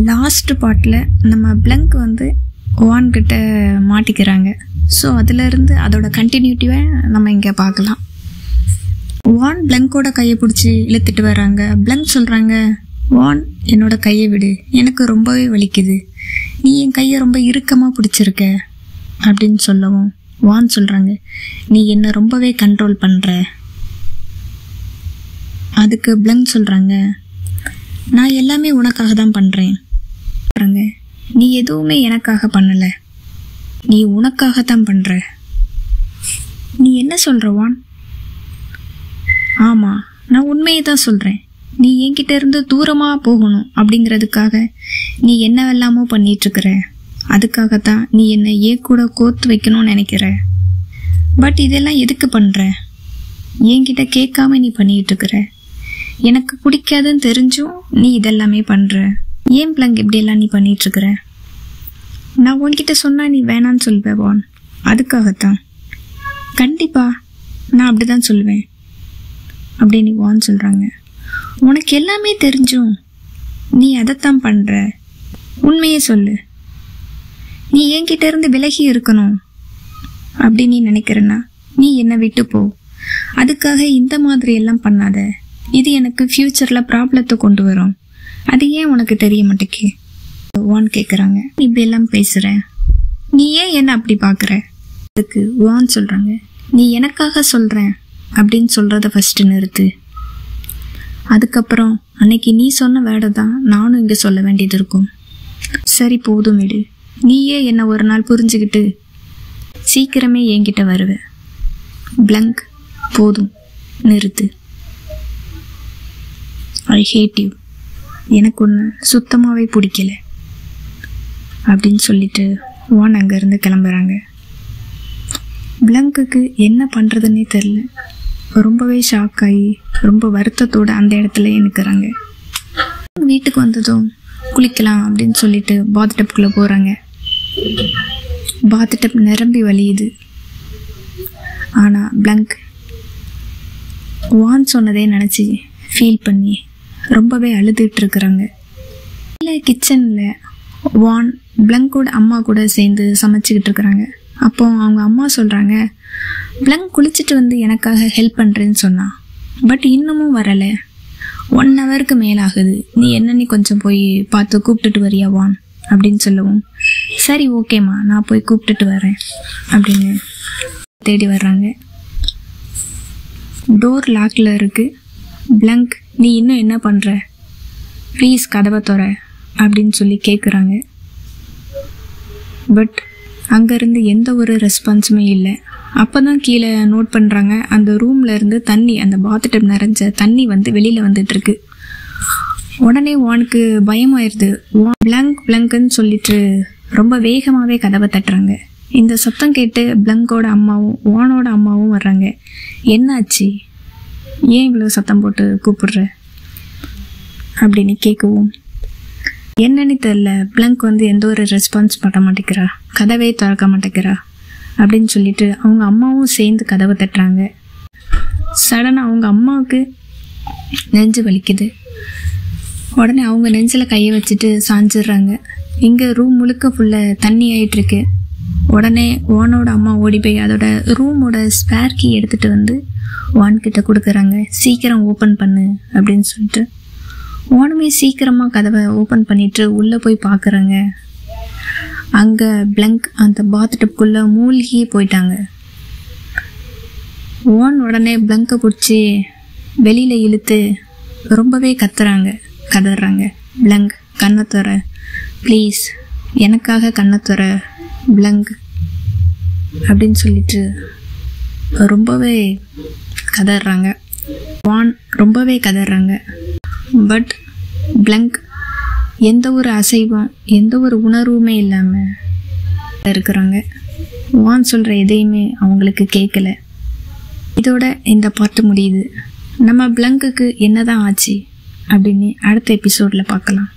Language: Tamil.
லாஸ்ட் பார்ட்டில் நம்ம பிளங்க் வந்து வான் கிட்ட மாட்டிக்கிறாங்க. ஸோ அதிலிருந்து அதோட கண்டினியூட்டிவை நம்ம இங்கே பார்க்கலாம். வான் பிளங்கோட கையை பிடிச்சி இழுத்துட்டு வர்றாங்க. பிளங்க் சொல்கிறாங்க, வான் என்னோட கையை விடு, எனக்கு ரொம்பவே வலிக்குது, நீ என் கையை ரொம்ப இறுக்கமாக பிடிச்சிருக்க அப்படின்னு சொல்லவும் வான் சொல்கிறாங்க, நீ என்னை ரொம்பவே கண்ட்ரோல் பண்ணுற. அதுக்கு பிளங்க் சொல்கிறாங்க, நான் எல்லாமே உனக்காக தான் பண்ணுறேன். நீ எதுவுமே எனக்காக பண்ணலை, நீ உனக்காகத்தான் பண்ணுற. நீ என்ன சொல்கிற வான்? ஆமாம், நான் உண்மையை தான் சொல்கிறேன். நீ என்கிட்ட இருந்து தூரமாக போகணும் அப்படிங்கிறதுக்காக நீ என்னவெல்லாமோ பண்ணிகிட்ருக்கிற. அதுக்காகத்தான் நீ என்னை ஏன் கூட கோர்த்து வைக்கணும்னு நினைக்கிற. பட் இதெல்லாம் எதுக்கு பண்ணுற? என்கிட்ட கேட்காம நீ பண்ணிகிட்ருக்கிற. எனக்கு பிடிக்காதுன்னு தெரிஞ்சும் நீ இதெல்லாமே பண்ணுற. ஏன் பிளங்க் இப்படியெல்லாம் நீ பண்ணிகிட்ருக்கிற? நான் உன்கிட்ட சொன்னால் நீ வேணான்னு சொல்வேன் வான். அதுக்காகத்தான். கண்டிப்பாக நான் அப்படி தான் சொல்லுவேன் அப்படின்னு வான் சொல்கிறாங்க. உனக்கு எல்லாமே தெரிஞ்சும் நீ அதைத்தான் பண்ணுற. உண்மையே சொல்லு, நீ என்கிட்ட இருந்து விலகி இருக்கணும் அப்படின்னு நீ நினைக்கிறேன்னா நீ என்னை விட்டு போ. அதுக்காக இந்த மாதிரி எல்லாம் பண்ணாத. இது எனக்கு ஃப்யூச்சரில் ப்ராப்ளத்தை கொண்டு வரும். அது ஏன் உனக்கு தெரிய மாட்டேக்கே வான் கேட்குறாங்க. இப்படி எல்லாம் பேசுகிற, நீ ஏன் என்ன அப்படி பார்க்குற? அதுக்கு வான் சொல்கிறாங்க, நீ எனக்காக சொல்கிறேன் அப்படின்னு சொல்கிறத ஃபஸ்ட்டு நிறுத்து. அதுக்கப்புறம் அன்னைக்கு நீ சொன்ன வேடை தான் நானும் இங்கே சொல்ல வேண்டியது இருக்கும். சரி போதும் விடு, நீயே என்னை ஒரு நாள் புரிஞ்சுக்கிட்டு சீக்கிரமே என்கிட்ட வருவேன். பிளங்க் போதும், நிறுத்து. ஐ ஹேட் யூ, எனக்கு ஒன்று சுத்தமாகவே பிடிக்கல அப்படின்னு சொல்லிட்டு வான் அங்கேருந்து கிளம்புறாங்க. பிளங்குக்கு என்ன பண்ணுறதுன்னே தெரில. ரொம்பவே ஷாக் ஆகி ரொம்ப வருத்தத்தோடு அந்த இடத்துல நிற்கிறாங்க. வீட்டுக்கு வந்ததும் குளிக்கலாம் அப்படின்னு சொல்லிட்டு பாத் டப்புக்குள்ளே போகிறாங்க. பாத் டப் நிரம்பி வலியுது. ஆனால் பிளங்க் வான் சொன்னதே நினச்சி ஃபீல் பண்ணி ரொம்பவே அழுதுட்டு இருக்கிறாங்க. இல்லை, கிச்சனில் வான் பிளங்கோட அம்மா கூட சேர்ந்து சமைச்சிக்கிட்டு இருக்கிறாங்க. அப்போ அவங்க அம்மா சொல்கிறாங்க, பிளங்க் குளிச்சுட்டு வந்து எனக்காக ஹெல்ப் பண்ணுறேன்னு சொன்னான், பட் இன்னமும் வரலை. 1 ஹவருக்கு மேலாகுது. நீ என்னன்னு கொஞ்சம் போய் பார்த்து கூப்பிட்டுட்டு வரியா வான் அப்படின்னு சொல்லவும், சரி ஓகேம்மா, நான் போய் கூப்பிட்டுட்டு வரேன் அப்படின்னு தேடி வர்றாங்க. டோர் லாக்கில் இருக்குது. பிளங்க், நீ இன்னும் என்ன பண்ணுற? ப்ளீஸ் கதவை தொற அப்படின்னு சொல்லி கேட்குறாங்க. பட் அங்கேருந்து எந்த ஒரு ரெஸ்பான்ஸுமே இல்லை. அப்போ தான் கீழே நோட் பண்ணுறாங்க, அந்த ரூமில் இருந்து தண்ணி, அந்த பாத்டப் நிறைஞ்ச தண்ணி வந்து வெளியில் வந்துட்டுருக்கு. உடனே வானுக்கு பயமாயிருது. பிளங்க்னு சொல்லிட்டு ரொம்ப வேகமாகவே கதவை தட்டுறாங்க. இந்த சத்தம் கேட்டு பிளங்கோட அம்மாவும் வானோட அம்மாவும் வர்றாங்க. என்னாச்சு, ஏன் இவ்வளோ சத்தம் போட்டு கூப்பிடுற அப்படின்னு கேட்கவும், என்னன்னு தெரில, பிளங்க் வந்து எந்த ஒரு ரெஸ்பான்ஸ் பண்ண மாட்டேங்கிறா, கதவே திறக்க மாட்டேங்கிறா அப்படின்னு சொல்லிட்டு அவங்க அம்மாவும் சேர்ந்து கதவை தட்டுறாங்க. சடனாக அவங்க அம்மாவுக்கு நெஞ்சு வலிக்குது. உடனே அவங்க நெஞ்சில் கையை வச்சுட்டு சாஞ்சிடுறாங்க. இங்கே ரூம் முழுக்க ஃபுல்லாக தண்ணி ஆகிட்டுருக்கு. உடனே வானோட அம்மா ஓடி போய் அதோட ரூமோட ஸ்பேர் கீ எடுத்துகிட்டு வந்து வான்கிட்ட கொடுக்குறாங்க. சீக்கிரம் ஓப்பன் பண்ணு அப்படின்னு சொல்லிட்டு வானுமே சீக்கிரமாக கதவை ஓப்பன் பண்ணிட்டு உள்ளே போய் பார்க்குறாங்க. அங்கே பிளங்க் அந்த பாத்டப்புக்குள்ளே மூழ்கியே போயிட்டாங்க. வான் உடனே பிளங்கை பிடிச்சி வெளியில் இழுத்து ரொம்பவே கதறாங்க. பிளங்க் கண்ணை தர, ப்ளீஸ் எனக்காக கண்ணை தர பிளங்க் அப்படின்னு சொல்லிட்டு ரொம்பவே கதறாங்க. வான் ரொம்பவே கதறாங்க. பட் பிளங்க் எந்த ஒரு அசைவும் எந்த ஒரு உணர்வுமே இல்லாமல் இருக்கிறாங்க. வான் சொல்கிற எதையுமே அவங்களுக்கு கேட்கல. இதோட இந்த பாட்டு முடியுது. நம்ம பிளங்குக்கு என்னதான் ஆச்சு அப்படின்னு அடுத்த எபிசோடில் பார்க்கலாம்.